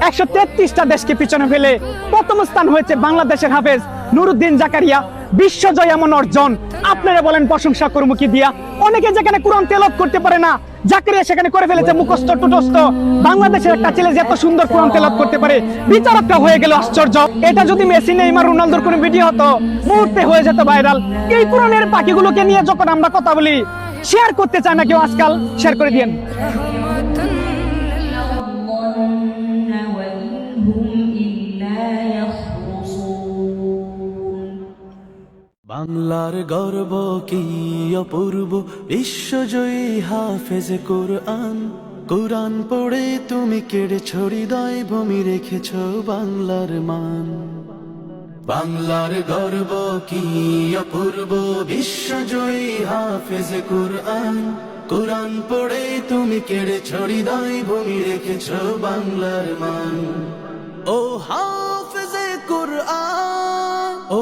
133টা দেশকে পিছনে ফেলে প্রথম স্থান হয়েছে বাংলাদেশের হাফেজ নুরুদ্দিন জাকারিয়া। বিশ্বজয় এমন অর্জন, আপনারা বলেন প্রশংসা করবো কি দিয়া? অনেকে যেখানে কোরআন তেলাওয়াত করতে পারে না, জাকারিয়া সেখানে করে ফেলেছে মুখস্থ টুটস্থ। বাংলাদেশের একটা ছেলে যে এত সুন্দর কোরআন তেলাওয়াত করতে পারে, বিচারকটা হয়ে গেল আশ্চর্য। এটা যদি মেসি নেইমার রোনালদোর কোনো ভিডিও হতো, মুহূর্তে হয়ে যেত ভাইরাল। এই কোরআনের পাখিগুলোকে নিয়ে যখন আমরা কথা বলি, শেয়ার করতে চায় না কেউ আজকাল, শেয়ার করে দিয়েন। বাংলার গর্ব কি অপূর্ব, বিশ্বজয়ী হাফেজ কোরআন। কোরআন পড়ে তুমি কেড়েছ হৃদয়, ভূমি রেখেছ বাংলার মান। বাংলার গর্ব কি অপূর্ব, বিশ্বজয়ী হাফেজ কোরআন। কোরআন পড়ে তুমি কেড়েছ হৃদয়, ভূমি রেখেছ বাংলার মান। ও হাফেজে কোরআন, ও